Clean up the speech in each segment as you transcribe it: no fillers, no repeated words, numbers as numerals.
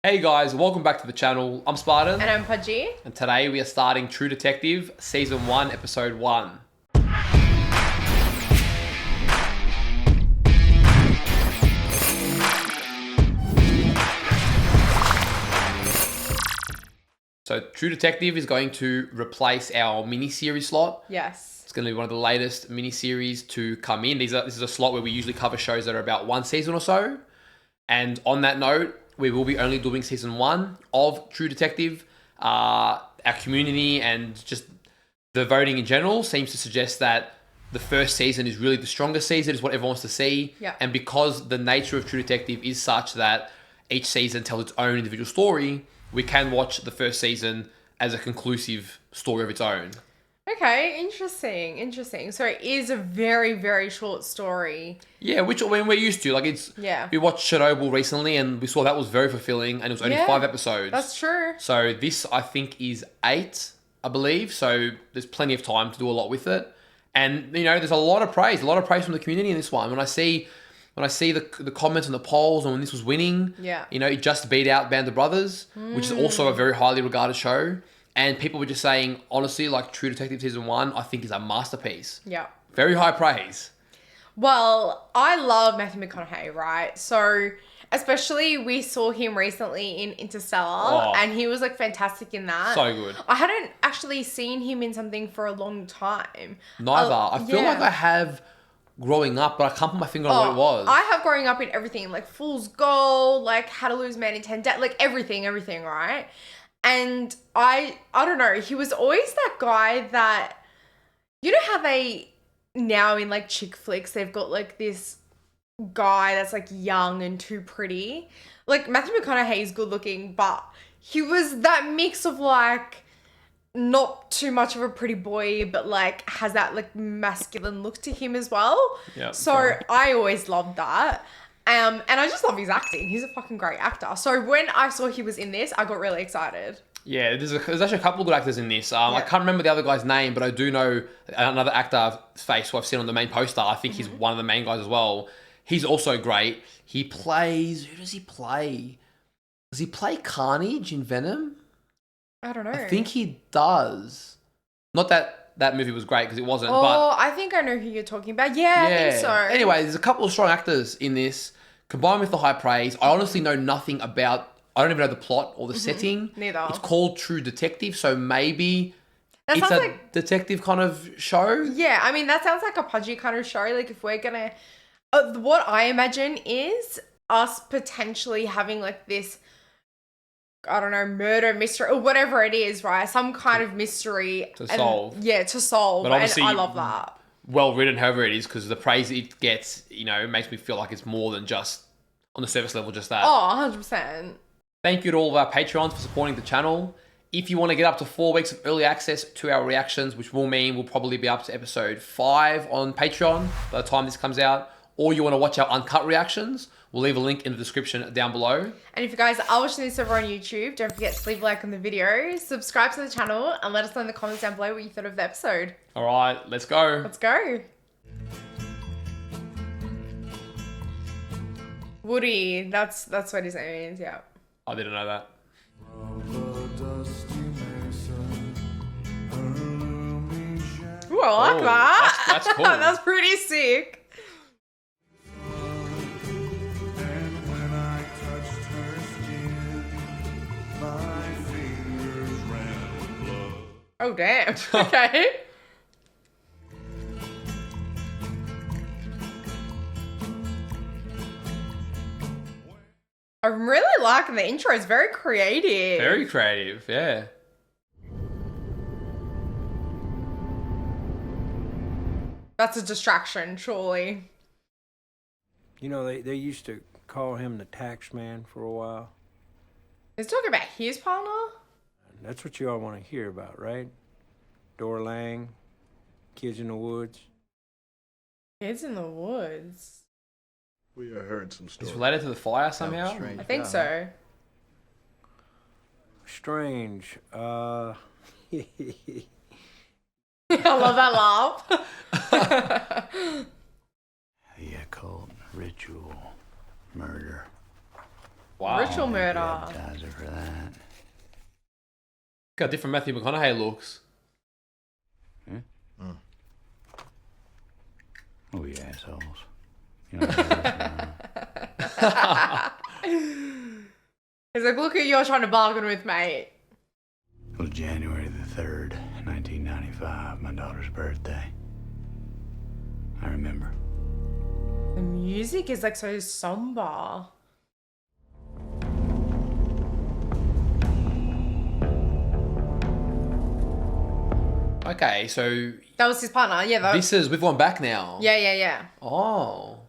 Hey guys, welcome back to the channel. I'm Spartan. And I'm Pudgey. And today we are starting True Detective Season 1, Episode 1. So True Detective is going to replace our mini-series slot. Yes. It's going to be one of the latest mini-series to come in. This is a slot where we usually cover shows that are about one season or so. And on that note, we will be only doing Season 1 of True Detective. Our community and just the voting in general seems to suggest that the first season is really the strongest season, is what everyone wants to see. Yeah. And because the nature of True Detective is such that each season tells its own individual story, we can watch the first season as a conclusive story of its own. Okay, interesting. So it is a very, very short story. Yeah, which I mean, we're used to. Like we watched Chernobyl recently and we saw that was very fulfilling and it was only 5 episodes. That's true. So this, I think, is 8, I believe. So there's plenty of time to do a lot with it. And, you know, there's a lot of praise from the community in this one. When I see the comments and the polls and when this was winning, you know, it just beat out Band of Brothers, which is also a very highly regarded show. And people were just saying, honestly, like True Detective Season 1, I think is a masterpiece. Yeah. Very high praise. Well, I love Matthew McConaughey, right? So, especially we saw him recently in Interstellar and he was like fantastic in that. So good. I hadn't actually seen him in something for a long time. Neither. I feel like I have growing up, but I can't put my finger on what it was. I have growing up in everything, like Fool's Gold, like How to Lose a Man in 10 Days, like everything, right? And I don't know, he was always that guy that, you know how they now in like chick flicks, they've got like this guy that's like young and too pretty. Like Matthew McConaughey is good looking, but he was that mix of like not too much of a pretty boy, but like has that like masculine look to him as well. Yeah. So I always loved that. And I just love his acting. He's a fucking great actor. So when I saw he was in this, I got really excited. Yeah, there's actually a couple of good actors in this. I can't remember the other guy's name, but I do know another actor face who I've seen on the main poster. I think he's one of the main guys as well. He's also great. He plays... Who does he play? Does he play Carnage in Venom? I don't know. I think he does. Not that movie was great because it wasn't. Oh, I think I know who you're talking about. Yeah, I think so. Anyway, there's a couple of strong actors in this. Combined with the high praise, I honestly know nothing about... I don't even know the plot or the setting. Neither. It's called True Detective, so maybe that it's a like, detective kind of show. Yeah, I mean, that sounds like a pudgy kind of show. Like, if we're gonna... what I imagine is us potentially having, like, this... I don't know, murder, mystery, or whatever it is, right? Some kind of mystery. To solve. Yeah, to solve. But obviously, and I love that. Well written, however it is, because the praise it gets, you know, makes me feel like it's more than just on the surface level, just that. Oh, 100%. Thank you to all of our Patreons for supporting the channel. If you want to get up to 4 weeks of early access to our reactions, which will mean we'll probably be up to episode 5 on Patreon by the time this comes out, or you want to watch our uncut reactions, we'll leave a link in the description down below. And if you guys are watching this over on YouTube, don't forget to leave a like on the video, subscribe to the channel, and let us know in the comments down below what you thought of the episode. All right, let's go. Let's go. Woody, that's what his name is, yeah. I didn't know that. Ooh, I like that. That's cool. That's pretty sick. Oh, damn. Okay. I'm really liking the intro. It's very creative. Very creative, yeah. That's a distraction, surely. You know, they used to call him the tax man for a while. He's talking about his partner? That's what you all want to hear about, right? Dora Lang, Kids in the Woods. Kids in the Woods? We heard some stories. It's related to the fire somehow? I think so. Strange. I love that laugh. Yeah, cult, ritual, murder. Wow. Ritual murder. Advertiser for that. Look how different Matthew McConaughey looks. Yeah? Mm. Oh, you assholes. You know what it is, He's like, look who you're trying to bargain with, mate. It was January the 3rd, 1995, my daughter's birthday. I remember. The music is like so somber. Okay, so That was his partner. Yeah, that. this is we've gone back now. Yeah. Oh.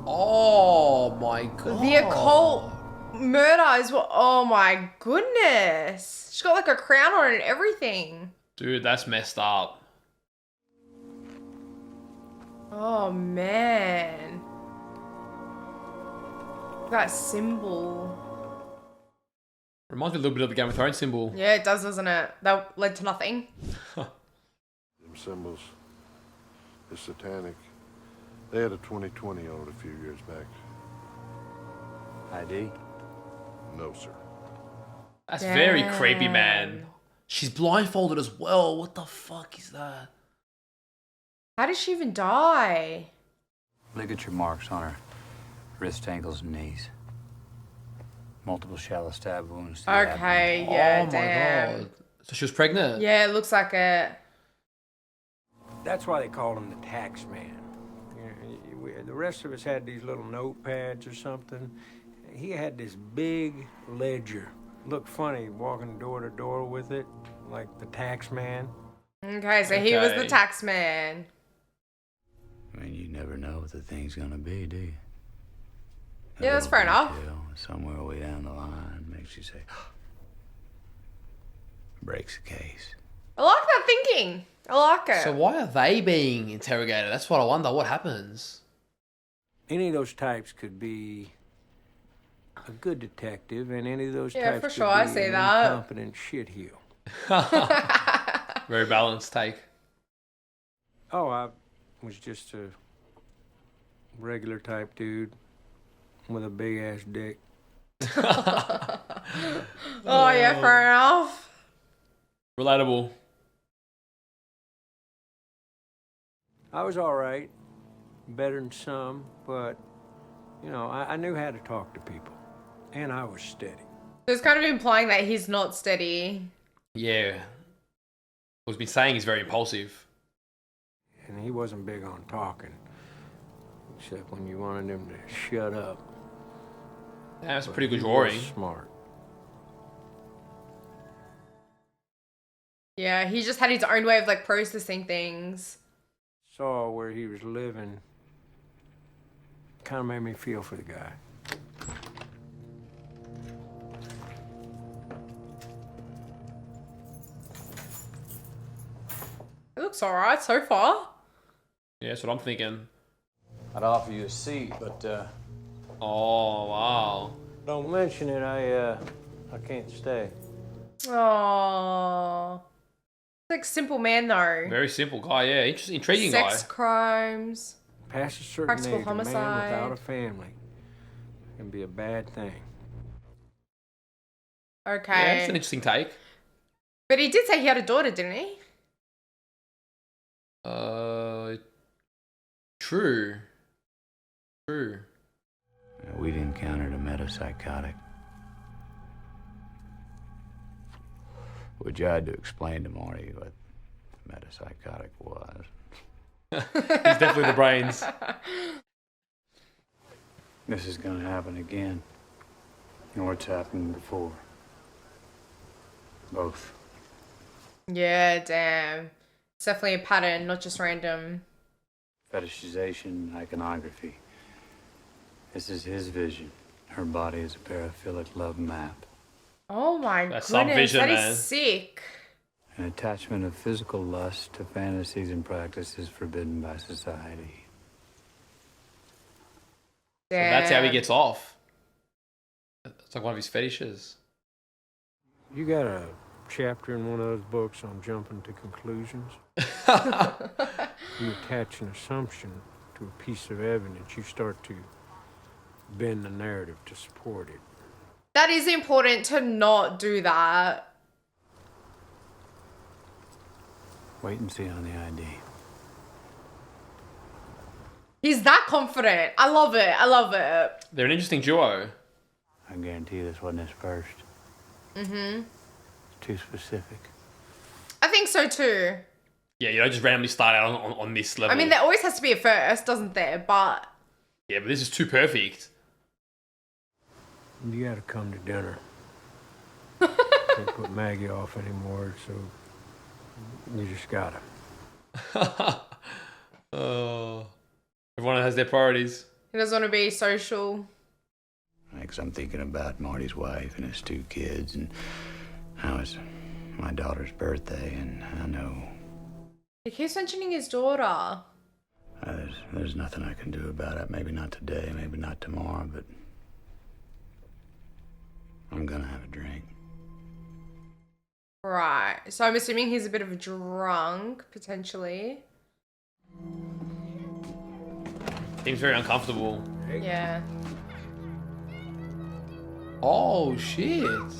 Oh my god. The occult murder is what. Oh my goodness. She's got like a crown on it and everything. Dude, that's messed up. Oh man. That symbol. Reminds me a little bit of the Game of Thrones symbol. Yeah, it does, doesn't it? That led to nothing. Them symbols. It's satanic. They had a 2020 on it a few years back. ID? No, sir. That's very Damn. creepy, man. She's blindfolded as well. What the fuck is that? How did she even die? Ligature marks on her wrist, ankles, and knees. Multiple shallow stab wounds. To the abdomen. Okay, yeah, Oh my damn. god. So she was pregnant? Yeah, it looks like it. That's why they called him the tax man. The rest of us had these little notepads or something. He had this big ledger. Looked funny walking door to door with it, like the tax man. Okay, so he was the Okay. tax man. I mean, you never know what the thing's gonna be, do you? A Yeah, that's little fair enough. detail somewhere way down the line makes you say, breaks the case. I like that thinking. I like it. So why are they being interrogated? That's what I wonder. What happens? Any of those types could be a good detective, and any of those Yeah, types for could sure, I be see an that. incompetent shitheel. Very balanced take. Oh, I was just a regular type dude with a big ass dick. Oh, yeah, fair enough. Relatable. I was all right, better than some, but, you know, I knew how to talk to people, and I was steady. So it's kind of implying that he's not steady. Yeah. What he's been saying is very impulsive. And he wasn't big on talking, except when you wanted him to shut up. Yeah, that's a pretty good He was drawing. smart. Yeah, he just had his own way of like processing things. Saw where he was living. Kind of made me feel for the guy. It looks alright so far. Yeah, that's what I'm thinking. I'd offer you a seat, but Oh, wow. Don't mention it, I can't stay. Oh, like simple man though. Very simple guy, yeah. Interesting, intriguing Sex guy. crimes. Past a certain Practical age, homicide. a man without a family can be a bad thing. Okay. Yeah, it's an interesting take. But he did say he had a daughter, didn't he? True. True. we'd encountered a metapsychotic. We tried to explain to Marty what metapsychotic was. He's definitely the brains. This is gonna happen again. Or it's happened before. Both. Yeah, damn. It's definitely a pattern, not just random. Fetishization, iconography. This is his vision. Her body is a paraphilic love map. Oh my That's goodness, some vision, that is man. sick. An attachment of physical lust to fantasies and practices forbidden by society. Damn. That's how he gets off. It's like one of his fetishes. You got a chapter in one of those books on jumping to conclusions. You attach an assumption to a piece of evidence, you start to bend the narrative to support it. That is important to not do that. Wait and see on the ID. He's that confident. I love it. I love it. They're an interesting duo. I guarantee this wasn't his first. Mm-hmm. It's too specific. I think so too. Yeah, you don't just randomly start out on this level. I mean, there always has to be a first, doesn't there? But yeah, but this is too perfect. You gotta come to dinner. Can't put Maggie off anymore, so you just gotta. Oh, everyone has their priorities. he doesn't want to be social. Because I'm thinking about Marty's wife and his 2 kids, and how it's my daughter's birthday, and I know He keeps mentioning his daughter. there's nothing I can do about it. Maybe not today, maybe not tomorrow, but I'm gonna have a drink. Right. So I'm assuming he's a bit of a drunk, potentially. Seems very uncomfortable. Yeah. Oh shit!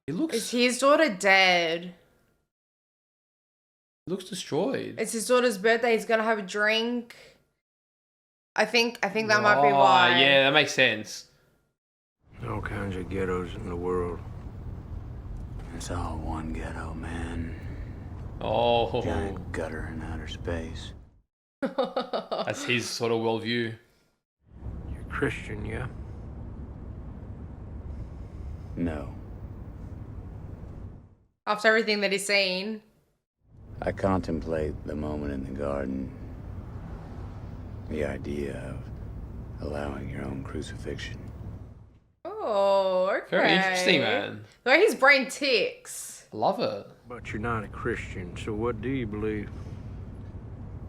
He looks. Is his daughter dead? Looks destroyed. It's his daughter's birthday. He's gonna have a drink. I think that might be why. Yeah, that makes sense. All kinds of ghettos in the world. It's all one ghetto, man. Oh, Giant gutter in outer space. that's his sort of worldview. You're Christian, yeah? No. After everything that he's seen. I contemplate the moment in the garden. The idea of allowing your own crucifixion. Oh, okay. Very interesting, man. The way his brain ticks. I love it. But you're not a Christian, so what do you believe?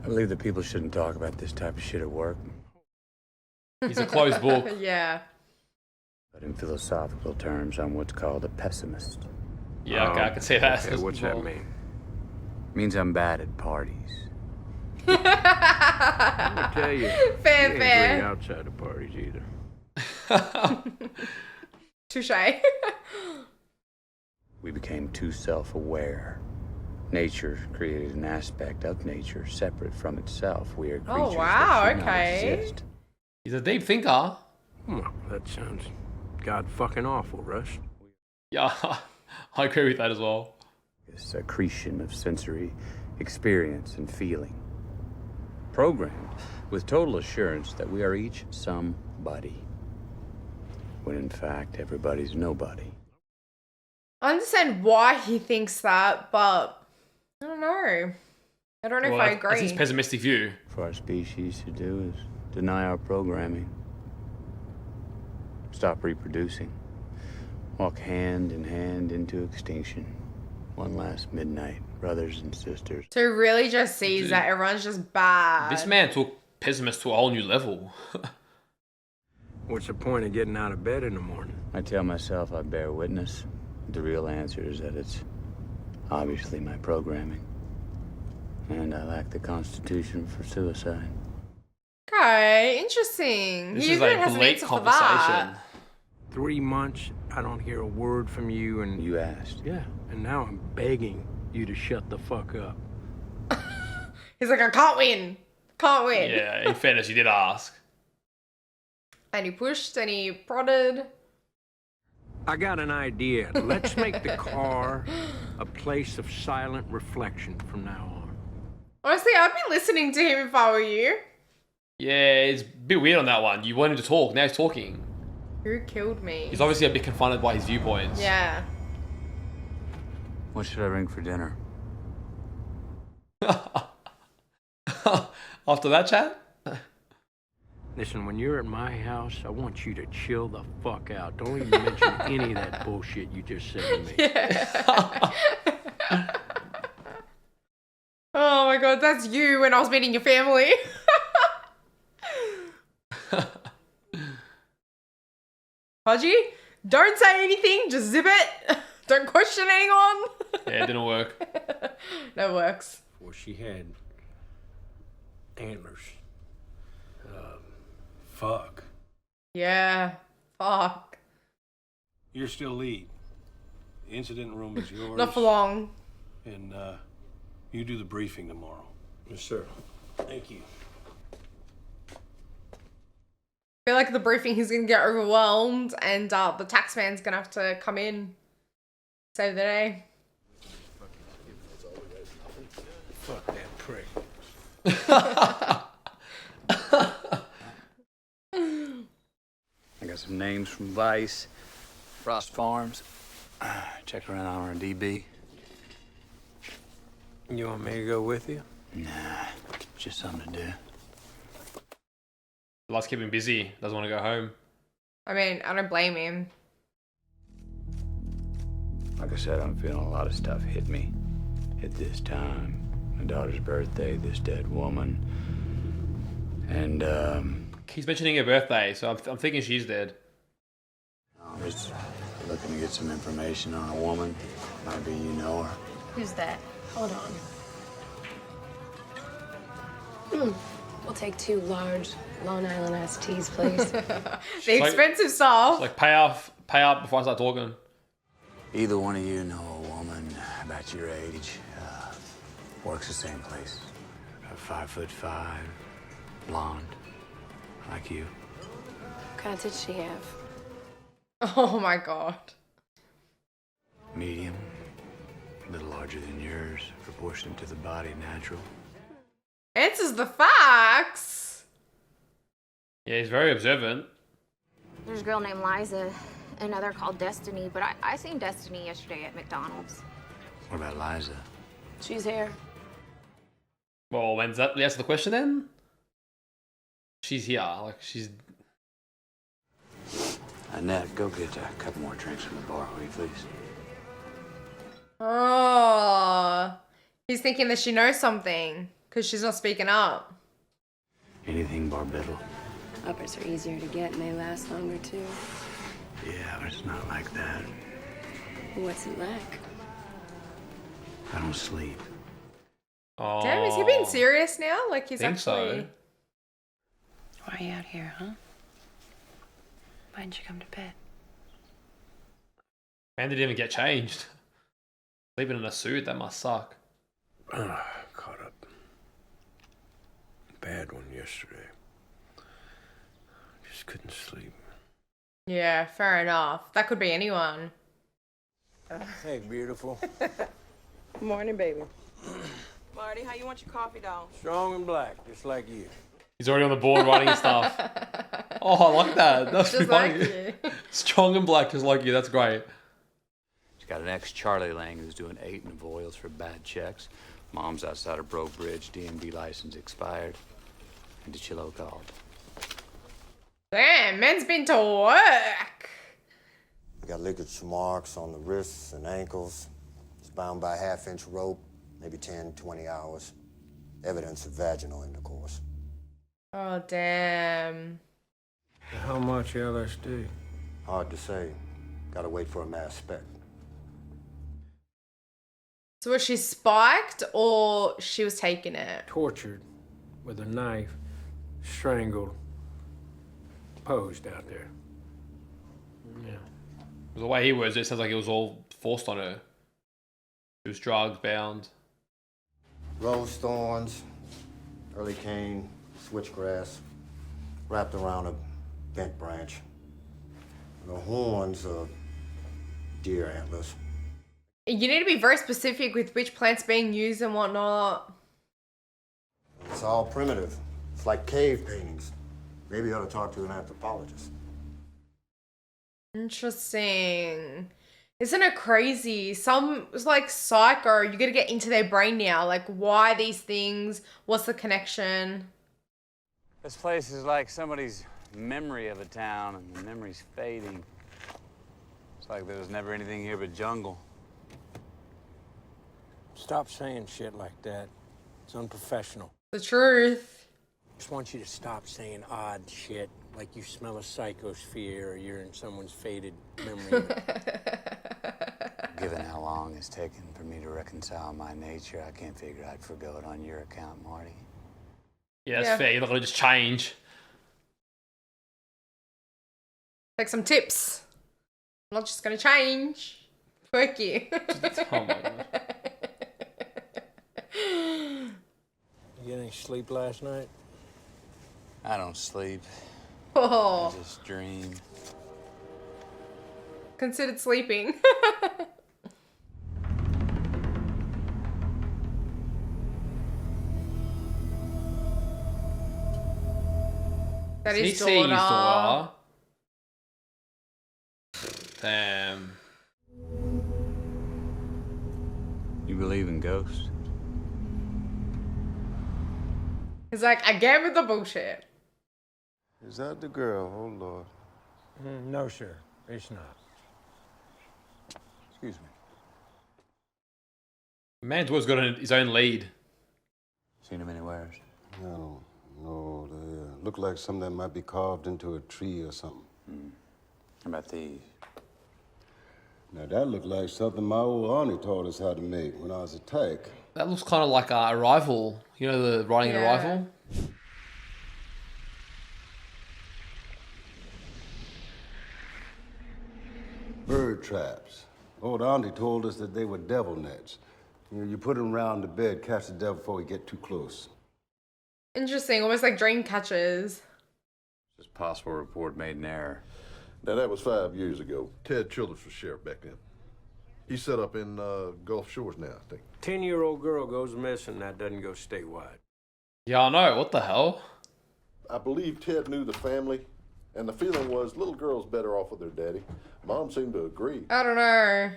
I believe that people shouldn't talk about this type of shit at work. He's a closed book. Yeah. But in philosophical terms, I'm what's called a pessimist. Yeah, okay, I can see that. Okay, what's that mean? Means I'm bad at parties. I'm gonna tell you. Fair, you ain't fair. great outside of parties either. Touche. We became too self-aware. Nature created an aspect of nature separate from itself. We are creatures wow, that should okay. not exist. He's a deep thinker. Well, that sounds god fucking awful, Russ. Yeah, I agree with that as well. This accretion of sensory experience and feeling. Programmed with total assurance that we are each somebody. When in fact, everybody's nobody. I understand why he thinks that, but I don't know. I don't know if I agree. That's his pessimistic view. For our species to do is deny our programming. Stop reproducing. Walk hand in hand into extinction. One last midnight, brothers and sisters. So he really just sees that everyone's just bad. This man took pessimist to a whole new level. What's the point of getting out of bed in the morning? I tell myself I bear witness. The real answer is that it's obviously my programming. And I lack the constitution for suicide. Okay, interesting. This he is even like has an late answer for conversation. that. 3 months, I don't hear a word from you, and You asked. yeah, and now I'm begging you to shut the fuck up. He's like, I can't win. Can't win. Yeah, in fairness, you did ask. And he pushed and he prodded. I got an idea. Let's make the car a place of silent reflection from now on. Honestly, I'd be listening to him if I were you. Yeah, it's a bit weird on that one. You want him to talk, now he's talking. Who killed me? He's obviously a bit confronted by his viewpoints. Yeah. What should I bring for dinner? After that chat? Listen, when you're at my house, I want you to chill the fuck out. Don't even mention any of that bullshit you just said to me. Yeah. Oh my god, that's you when I was meeting your family. Pudgey, don't say anything, just zip it. Don't question anyone. Yeah, it didn't work. No works. Well, she had antlers. Fuck. Yeah. Fuck. You're still lead. The incident room is yours. Not for long. And you do the briefing tomorrow. Yes, sir. Thank you. I feel like the briefing he's gonna get overwhelmed and the tax man's gonna have to come in. Save the day. Fuck that prick. I got some names from Vice, Frost Farms. Check around on our DB. You want me to go with you? Nah, just something to do. Let's keep him busy. Doesn't want to go home. I mean, I don't blame him. Like I said, I'm feeling a lot of stuff hit me at this time. My daughter's birthday, this dead woman. And, He's mentioning her birthday, so I'm thinking she's dead. I'm just looking to get some information on a woman. Maybe you know her. Who's that? Hold on. We'll take 2 large Long Island iced teas, please. The like- expensive stuff. It's like pay up before I start talking. Either one of you know a woman about your age, works the same place. 5'5", blonde, like you. What kind of tits she have? Oh my god. Medium, a little larger than yours, proportionate to the body, natural. Answers the facts. Yeah, he's very observant. There's a girl named Liza, another called Destiny, but I seen Destiny yesterday at McDonald's. What about Liza? She's here. Well, when's that? Answer the question then. She's here. Like she's. Annette, go get a couple more drinks from the bar, will you please? Oh. He's thinking that she knows something because she's not speaking up. Anything barbittle? Uppers are easier to get and they last longer too. Yeah, but it's not like that. What's it like? I don't sleep. Oh, Damn, is he being serious now? Like he's think actually. so. Why are you out here, huh? Why didn't you come to bed? Man didn't even get changed. Sleeping in a suit, that must suck. Caught up. Bad one yesterday. Just couldn't sleep. Yeah, fair enough. That could be anyone. Hey, beautiful. Morning, baby. Marty, how you want your coffee, doll? Strong and black, just like you. He's already on the board writing stuff. Oh, I like that. That's Just pretty like funny. you. Strong and black, just like you. That's great. She's got an ex-Charlie Lang who's doing 8 in Voiles for bad checks. Mom's outside of Broke Bridge, DMV license expired. And DeChillo called. Damn, man's been to work. We got ligature marks on the wrists and ankles. It's bound by a 1/2-inch rope, maybe 10, 20 hours. Evidence of vaginal intercourse. Oh, damn. How much LSD? Hard to say. Gotta wait for a mass spec. So was she spiked or she was taking it? Tortured with a knife, strangled, posed out there. Yeah. The way he words it, sounds like it was all forced on her. She was drugged, bound. Rose thorns, early cane, switchgrass, wrapped around a bent branch. The horns are deer antlers. You need to be very specific with which plant's being used and whatnot. It's all primitive. It's like cave paintings. Maybe you ought to talk to an anthropologist. Interesting. Isn't it crazy? Some it's like psycho. You gotta get into their brain now. Like, why these things? What's the connection? This place is like somebody's memory of a town, and the memory's fading. It's like there was never anything here but jungle. Stop saying shit like that. It's unprofessional. The truth. I just want you to stop saying odd shit, like you smell a psychosphere or you're in someone's faded memory. Given how long it's taken for me to reconcile my nature, I can't figure I'd forgo it on your account, Marty. Yeah, that's fair. You're not going to just change. Take some tips. I'm not just going to change. Fuck you. Oh my God. You get any sleep last night? I don't sleep. Oh. I just dream. Considered sleeping. That Did is he see his daughter. daughter? Damn. You believe in ghosts? He's like, again with the bullshit. Is that the girl? Oh, Lord. No, sir. It's not. Excuse me. Man's always got his own lead. Seen him anywhere? No, they look like something that might be carved into a tree or something. How about these? Now, that looked like something my old auntie taught us how to make when I was a tyke. That looks kind of like Arrival. You know the writing in Arrival? Bird traps. Old auntie told us that they were devil nets. You put them around the bed, catch the devil before he get too close. Interesting, almost like dream catchers. Just possible report made in error. Now, that was 5 years ago. Ted Childers was sheriff back then. He's set up in Gulf Shores now, I think. 10-year-old girl goes missing, that doesn't go statewide. Yeah, I know. What the hell? I believe Ted knew the family, and the feeling was little girl's better off with her daddy. Mom seemed to agree. I don't know.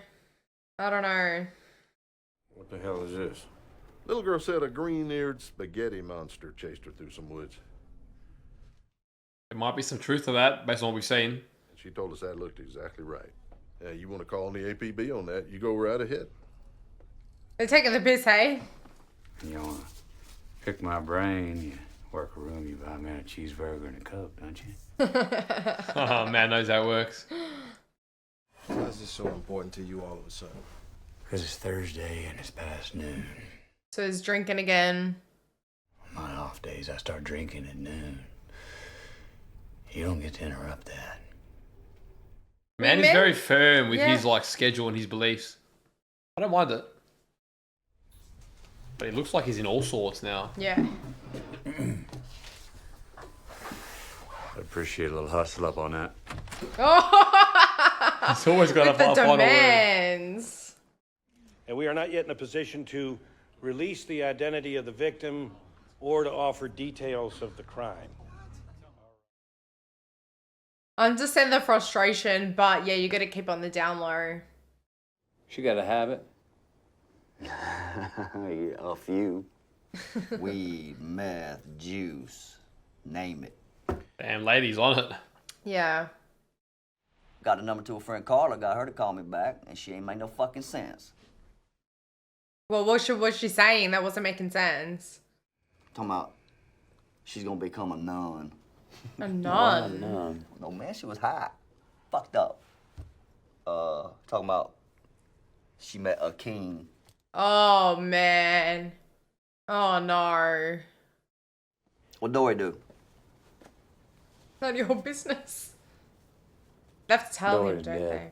What the hell is this? Little girl said a green-eared spaghetti monster chased her through some woods. There might be some truth to that based on what we've seen. And she told us that looked exactly right. You want to call on the APB on that, you go right ahead. They're taking the piss, hey? You want to pick my brain, you work a room, you buy a man a cheeseburger and a Coke, don't you? Oh, man knows how it works. Why is this so important to you all of a sudden? Because it's Thursday and it's past noon. So he's drinking again. On my off days, I start drinking at noon. You don't get to interrupt that. Man, he's very firm with his schedule and his beliefs. I don't mind it. But he looks like he's in all sorts now. Yeah. I appreciate a little hustle up on that. Oh! He's always got with the demands. And we are not yet in a position to release the identity of the victim or to offer details of the crime. I understand the frustration, but yeah, you got to keep on the down low. She got a habit? A few. Weed, meth, juice, name it. Damn, ladies on it. Yeah. Got a number to a friend Carla, got her to call me back, and she ain't make no fucking sense. Well, what was she saying? That wasn't making sense. Talking about she's gonna become a nun. A nun? No, man, she was high. Fucked up. Talking about she met a king. Oh, man. Oh, no. What Dory do? None of your business. They have to tell him, Dory's don't dead. they?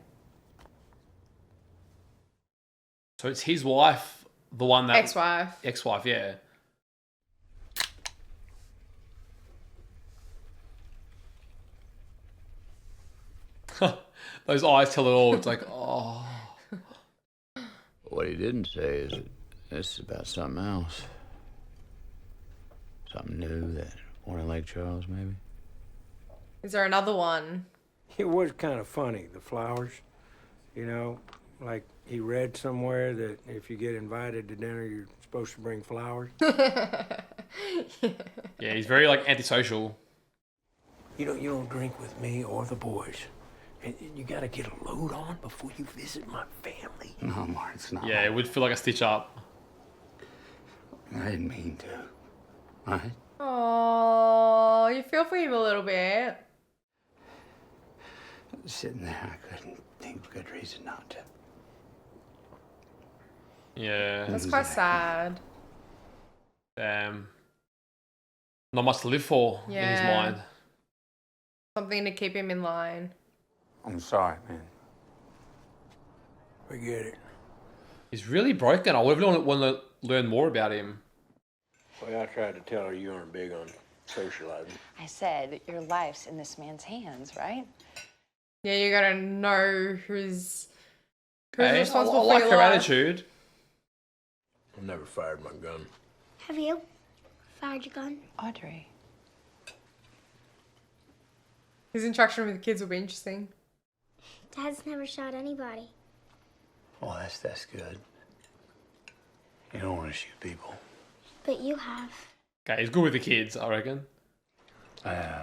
So it's his wife, the one that... Ex-wife. Ex-wife, yeah. Those eyes tell it all. It's like, oh. What he didn't say is that this is about something else. Something new that born in Lake Charles, maybe? Is there another one? It was kind of funny, the flowers. You know, like he read somewhere that if you get invited to dinner, you're supposed to bring flowers. Yeah, he's very, antisocial. You don't drink with me or the boys. And you gotta get a load on before you visit my family. No, Mark, it's not. Yeah, it would feel like a stitch up. I didn't mean to. Right? Oh, you feel for him a little bit. Sitting there, I couldn't think of a good reason not to. Yeah. That's quite sad. Damn. Not much to live for in his Yeah. mind. Something to keep him in line. I'm sorry, man. Forget it. He's really broken. I would have want to learn more about him. Well, I tried to tell her you aren't big on socializing. I said your life's in this man's hands, right? Yeah, you gotta know who's Hey, responsible I for like your her life. attitude. I never fired my gun. Have you fired your gun? Audrey. His interaction with the kids will be interesting. Dad's never shot anybody. Oh, that's good. You don't want to shoot people. But you have. Okay, he's good with the kids, I reckon. I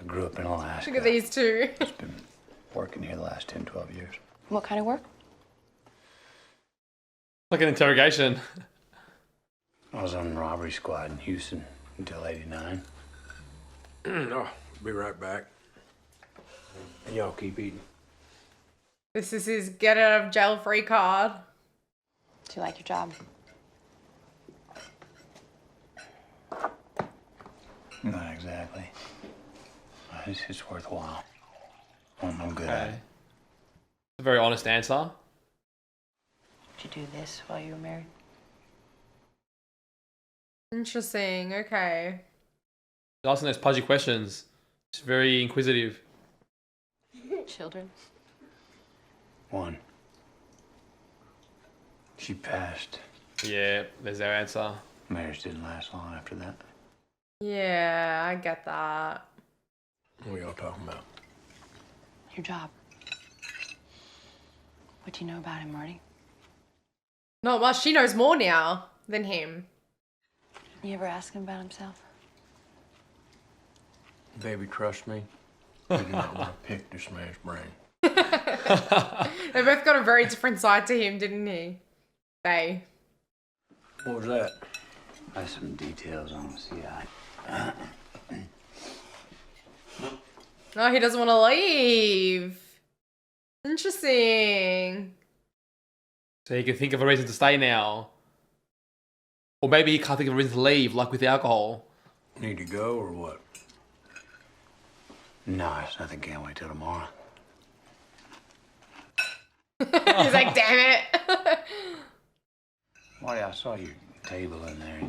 grew up in Alaska. Look at these two. Just been working here the last 10, 12 years. What kind of work? Like an interrogation. I was on robbery squad in Houston until '89. Oh, be right back. Y'all keep eating. This is his get out of jail free card. Do you like your job? Not exactly. It's worthwhile. I'm good at it. A very honest answer. Did you do this while you were married? Interesting. Okay. He's asking those pudgy questions. He's very inquisitive. Children? One. She passed. Yeah, there's our answer. Marriage didn't last long after that. Yeah, I get that. What are y'all talking about? Your job. What do you know about him, Marty? Not much. She knows more now than him. You ever ask him about himself? Baby, trust me. You do not want to pick this man's brain. They both got a very different side to him, didn't he? They. What was that? I have some details on the CI. Oh, he doesn't want to leave. Interesting. So he can think of a reason to stay now. Or maybe he can't think of a reason to leave, like with the alcohol. Need to go or what? No, it's nothing. Can't wait till tomorrow. He's like, damn it. Marty, I saw your table in there.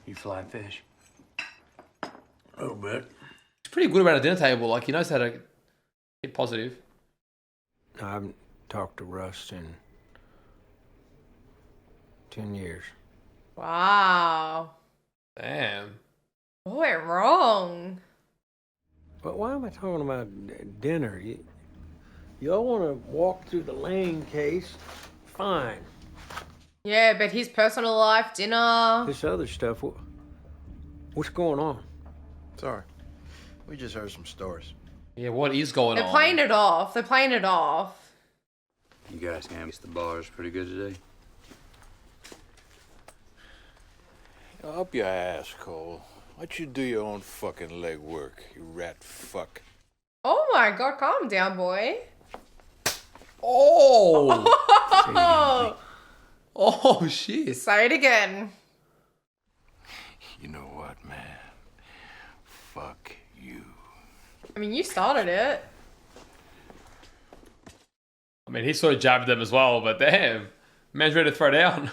You fly fish? A little bit. He's pretty good around a dinner table. Like, he knows how to get positive. I haven't talked to Russ in 10 years. Wow. Damn. What went wrong? But why am I talking about dinner? Y'all want to walk through the Lane case? Fine. Yeah, but his personal life, dinner. This other stuff, what's going on? Sorry. We just heard some stories. Yeah, what is going They're on? playing it off. They're playing it off. You guys can the bars pretty good today. Up your ass, Cole. Why don't you do your own fucking legwork, you rat fuck? Oh my god, calm down, boy. Oh! Oh, shit. Say it again. You know what, man? Fuck you. I mean, you started it. I mean, he sort of jabbed them as well, but damn. Man's ready to throw down.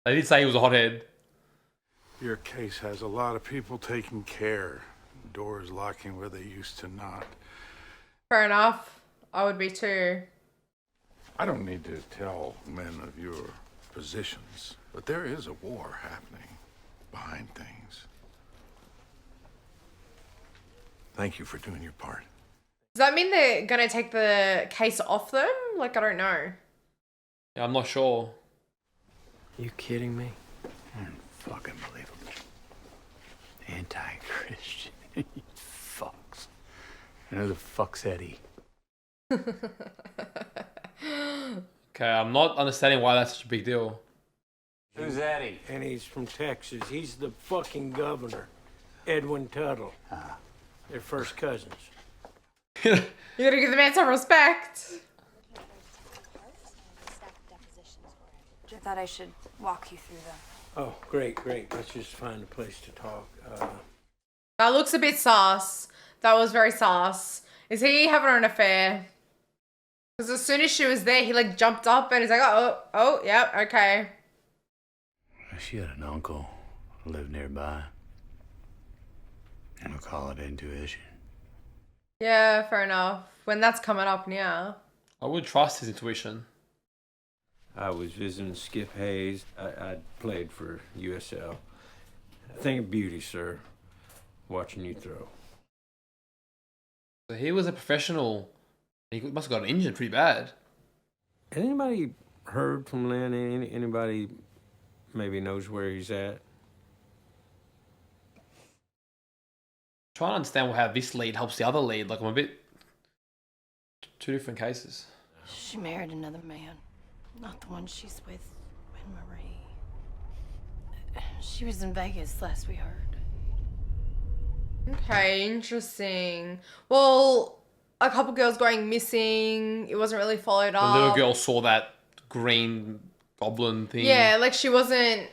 They did say he was a hothead. Your case has a lot of people taking care. Doors locking where they used to not. Fair enough. I would be too. I don't need to tell men of your positions, but there is a war happening behind things. Thank you for doing your part. Does that mean they're going to take the case off them? Like, I don't know. Yeah, I'm not sure. You kidding me? Fucking believable. Anti-Christian. You fucks. And who the fuck's Eddie? Okay, I'm not understanding why that's such a big deal. Who's Eddie? And he's from Texas. He's the fucking governor. Edwin Tuttle. They're first cousins. You gotta give the man some respect. I thought I should walk you through them. Oh, great. Let's just find a place to talk. That looks a bit sus. That was very sus. Is he having an affair? Because as soon as she was there, he like jumped up and he's like, oh, yeah, okay. She had an uncle who lived nearby. And we'll call it intuition. Yeah, fair enough. When that's coming up now. I would trust his intuition. I was visiting Skip Hayes. I played for USL. A thing of beauty, sir. Watching you throw. So he was a professional. He must have gotten injured pretty bad. Anybody heard from Len? Anybody maybe knows where he's at? Trying to understand how this lead helps the other lead. Like, I'm a bit... Two different cases. She married another man. Not the one she's with, Marie. She was in Vegas last we heard. Okay, interesting. Well, a couple girls going missing. It wasn't really followed up. The little girl saw that green goblin thing. Yeah, like she wasn't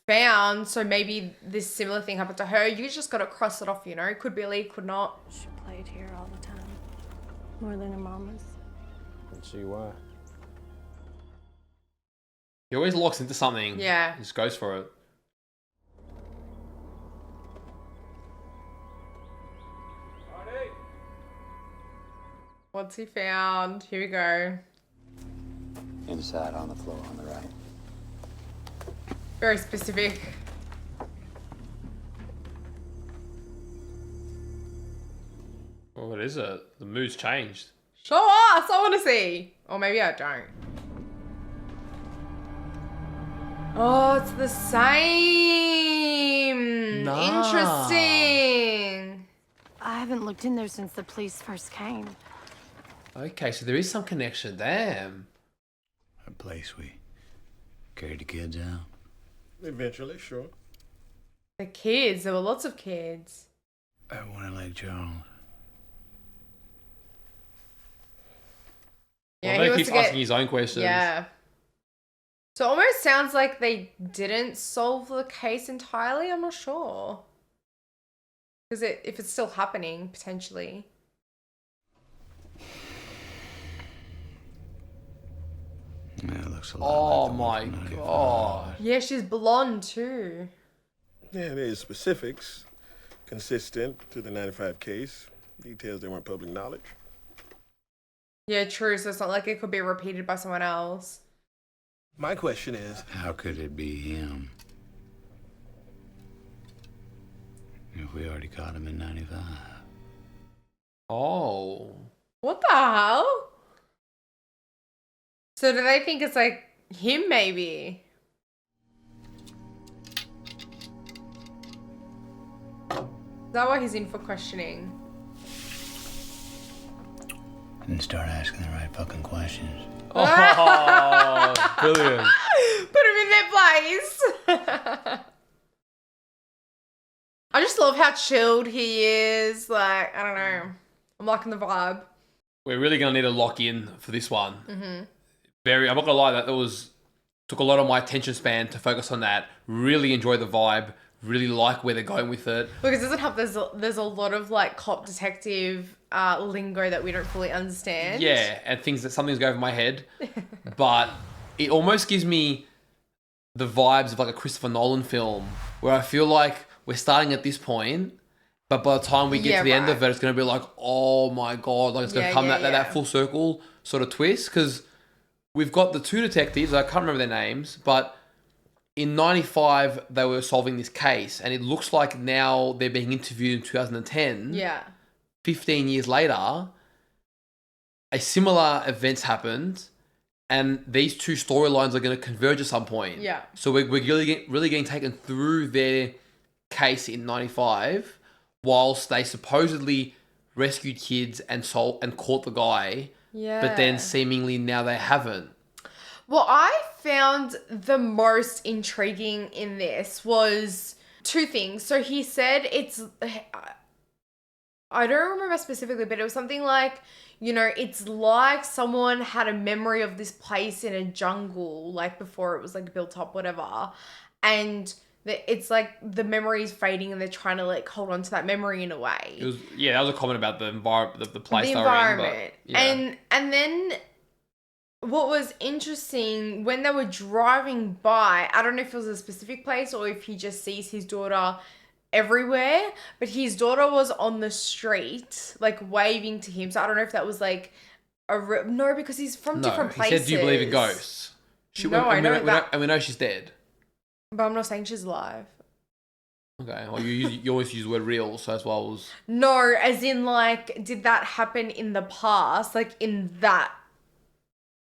found, so maybe this similar thing happened to her. You just got to cross it off, you know. Could be a lead, could not. She played here all the time. More than her mama's. Let's see why. He always locks into something. Yeah. Just goes for it. What's he found? Here we go. Inside on the floor on the right. Very specific. Oh, what is it? The mood's changed. Show us! I want to see. Or maybe I don't. Oh, it's the same. Nah. Interesting. I haven't looked in there since the police first came. Okay, so there is some connection. Damn. A place we carried the kids out. Eventually, sure. The kids. There were lots of kids. One in Lake Charles. Yeah, Well, he he wants keeps to get- asking his own questions. Yeah. So it almost sounds like they didn't solve the case entirely. I'm not sure. Because if it's still happening, potentially. Yeah, it looks a lot Oh like the my one from 95. god. Yeah, she's blonde too. Yeah, there's specifics consistent to the 95 case. Details that weren't public knowledge. Yeah, true. So it's not like it could be repeated by someone else. My question is, How could it be him? If we already caught him in 95. Oh. What the hell? So do they think it's like him maybe? Is that why he's in for questioning? And start asking the right fucking questions. Oh, brilliant. Put him in their place. I just love how chilled he is. Like, I don't know. I'm liking the vibe. We're really going to need to lock in for this one. Mm-hmm. I'm not going to lie, that took a lot of my attention span to focus on that. Really enjoy the vibe. Really like where they're going with it. Because it doesn't help. There's a lot of like cop detective lingo that we don't fully understand. Yeah, and something's go over my head. But it almost gives me the vibes of like a Christopher Nolan film where I feel like we're starting at this point, but by the time we get to the end of it, it's going to be like, oh my God, like it's going to come that full circle sort of twist. Because we've got the two detectives, I can't remember their names, but in 95, they were solving this case, and it looks like now they're being interviewed in 2010. Yeah. 15 years later, a similar event's happened, and these two storylines are going to converge at some point. Yeah. So we're really getting taken through their case in 95, whilst they supposedly rescued kids and caught the guy. Yeah. But then seemingly now they haven't. What I found the most intriguing in this was two things. So he said I don't remember specifically, but it was something like, you know, it's like someone had a memory of this place in a jungle, like before it was like built up, whatever. And it's like the memory is fading and they're trying to like hold on to that memory in a way. It was, yeah, that was a comment about the environment, the place The they were in. environment. But, yeah. And then what was interesting, when they were driving by, I don't know if it was a specific place or if he just sees his daughter everywhere, but his daughter was on the street, like waving to him. So I don't know if that was like no, because he's from different places. He said, "Do you believe in ghosts?" I know that. And we know she's dead. But I'm not saying she's alive. Okay, well, you always use the word real, so as well as... No, as in, like, did that happen in the past? Like, in that...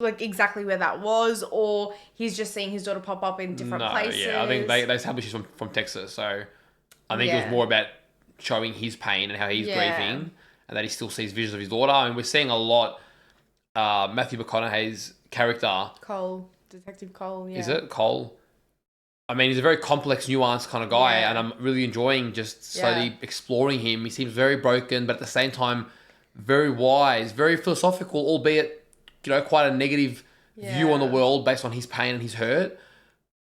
Like, exactly where that was? Or he's just seeing his daughter pop up in different places? Yeah, I think they established she's from Texas, so... I think it was more about showing his pain and how he's grieving, and that he still sees visions of his daughter. I mean, we're seeing a lot... Matthew McConaughey's character... Detective Cole, yeah. Is it? Cole? I mean, he's a very complex, nuanced kind of guy, and I'm really enjoying just slowly exploring him. He seems very broken, but at the same time, very wise, very philosophical, albeit, you know, quite a negative view on the world based on his pain and his hurt.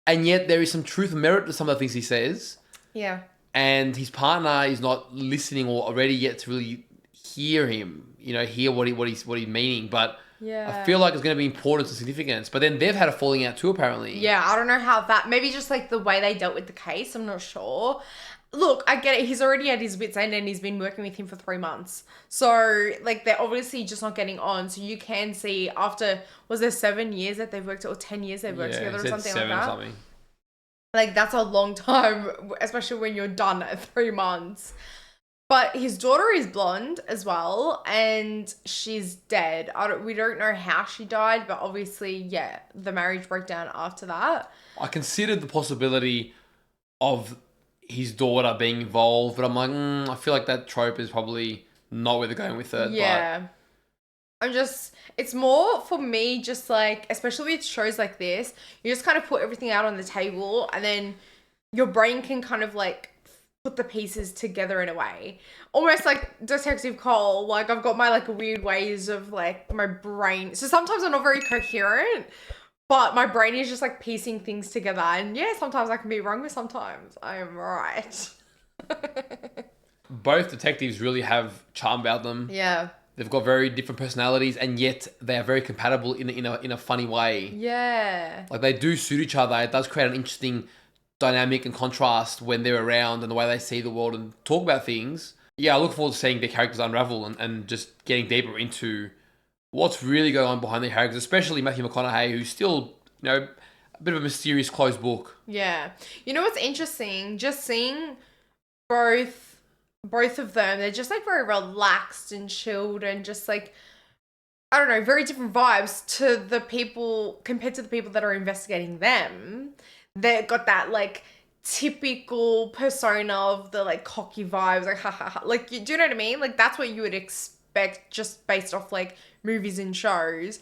And yet there is some truth and merit to some of the things he says. Yeah. And his partner is not listening or ready yet to really hear him, you know, hear what he's meaning. But I feel like it's going to be important and significance. But then they've had a falling out too, apparently. Yeah, I don't know how that... Maybe just, like, the way they dealt with the case. I'm not sure. Look, I get it. He's already at his wit's end and he's been working with him for 3 months. So, like, they're obviously just not getting on. So you can see after... Was there 7 years that they've worked... Or 10 years they've worked together or something like that? Something. Like, that's a long time. Especially when you're done at 3 months. But his daughter is blonde as well, and she's dead. We don't know how she died, but obviously, yeah, the marriage broke down after that. I considered the possibility of his daughter being involved, but I'm like, I feel like that trope is probably not where they're going with it. Yeah. It's more for me, just like, especially with shows like this, you just kind of put everything out on the table, and then your brain can kind of like put the pieces together in a way. Almost like Detective Cole, like I've got my like weird ways of like my brain. So sometimes I'm not very coherent, but my brain is just like piecing things together. And yeah, sometimes I can be wrong, but sometimes I am right. Both detectives really have charm about them. Yeah. They've got very different personalities, and yet they are very compatible in a funny way. Yeah. Like they do suit each other. It does create an interesting dynamic and contrast when they're around and the way they see the world and talk about things. Yeah, I look forward to seeing their characters unravel and just getting deeper into what's really going on behind their characters, especially Matthew McConaughey, who's still, you know, a bit of a mysterious closed book. Yeah. You know what's interesting? Just seeing both of them, they're just like very relaxed and chilled and just like, I don't know, very different vibes to the people, compared to the people that are investigating them. They've got that like typical persona of the like cocky vibes, like ha ha ha. Like, do you know what I mean? Like that's what you would expect just based off like movies and shows.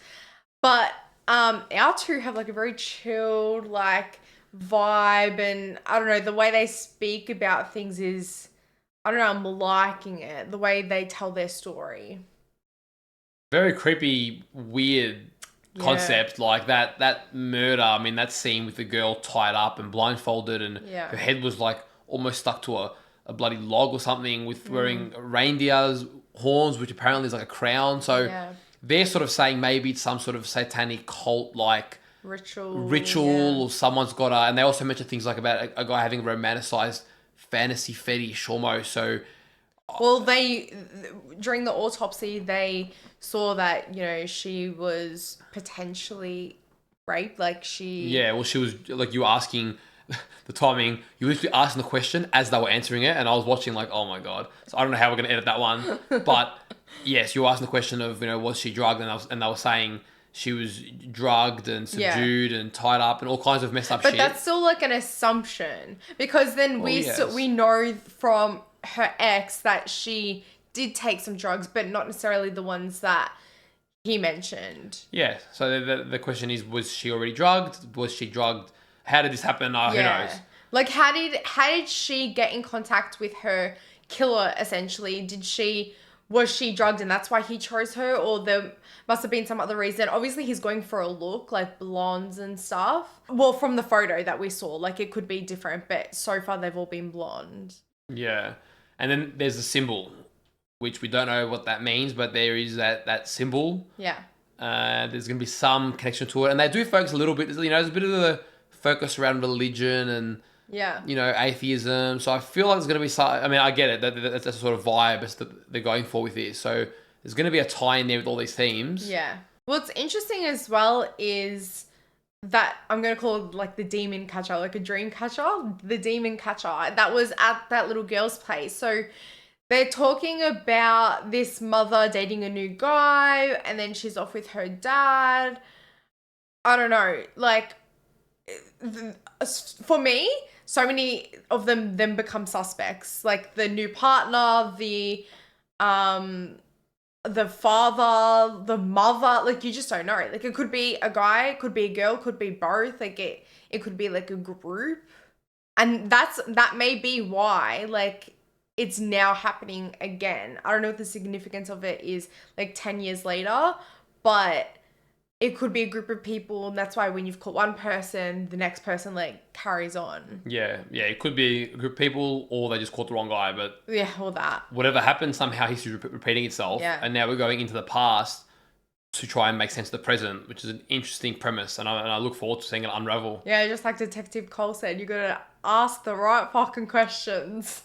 But our two have like a very chilled like vibe, and I don't know, the way they speak about things is, I don't know, I'm liking it. The way they tell their story. Very creepy, weird concept, like that murder. I mean, that scene with the girl tied up and blindfolded, and her head was like almost stuck to a bloody log or something, with wearing reindeer's horns, which apparently is like a crown. So they're sort of saying maybe it's some sort of satanic cult like ritual or someone's got a, and they also mention things like about a guy having a romanticized fantasy fetish almost. So well, during the autopsy, they saw that, you know, she was potentially raped. Like she... Yeah, well, she was, like, you were asking the timing, you literally asking the question as they were answering it, and I was watching like, oh my God. So I don't know how we're going to edit that one. But yes, you were asking the question of, you know, was she drugged? And they were saying she was drugged and subdued and tied up and all kinds of messed up shit. But that's still like an assumption, because then we know from her ex that she did take some drugs, but not necessarily the ones that he mentioned. Yeah. So the question is, was she already drugged? Was she drugged? How did this happen? Who knows? Like, how did she get in contact with her killer, essentially? Was she drugged and that's why he chose her? Or there must have been some other reason. Obviously, he's going for a look, like blondes and stuff. Well, from the photo that we saw, like, it could be different, but so far they've all been blonde. Yeah. And then there's the symbol, which we don't know what that means, but there is that symbol. Yeah. There's going to be some connection to it. And they do focus a little bit, you know, there's a bit of the focus around religion and, yeah, you know, atheism. So I feel like there's going to be some, I mean, I get it. That's a sort of vibe that they're going for with this. So there's going to be a tie in there with all these themes. Yeah. What's interesting as well is that I'm going to call it like the demon catcher, like a dream catcher, the demon catcher that was at that little girl's place. So they're talking about this mother dating a new guy and then she's off with her dad. I don't know. Like, for me, so many of them then become suspects. Like the new partner, the father, the mother. Like, you just don't know. Like, it could be a guy, it could be a girl, could be both. Like, it could be like a group. And that may be why, like, it's now happening again. I don't know what the significance of it is, like, 10 years later, but it could be a group of people, and that's why when you've caught one person, the next person, like, carries on. Yeah, it could be a group of people, or they just caught the wrong guy, but... Yeah, all that. Whatever happened, somehow history repeating itself, and now we're going into the past to try and make sense of the present, which is an interesting premise, and I look forward to seeing it unravel. Yeah, just like Detective Cole said, you gotta ask the right fucking questions.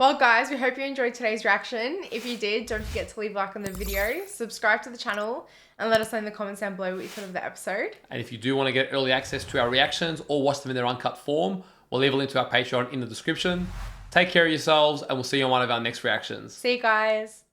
Well, guys, we hope you enjoyed today's reaction. If you did, don't forget to leave a like on the video, subscribe to the channel, and let us know in the comments down below what you thought of the episode. And if you do want to get early access to our reactions or watch them in their uncut form, we'll leave a link to our Patreon in the description. Take care of yourselves, and we'll see you on one of our next reactions. See you guys.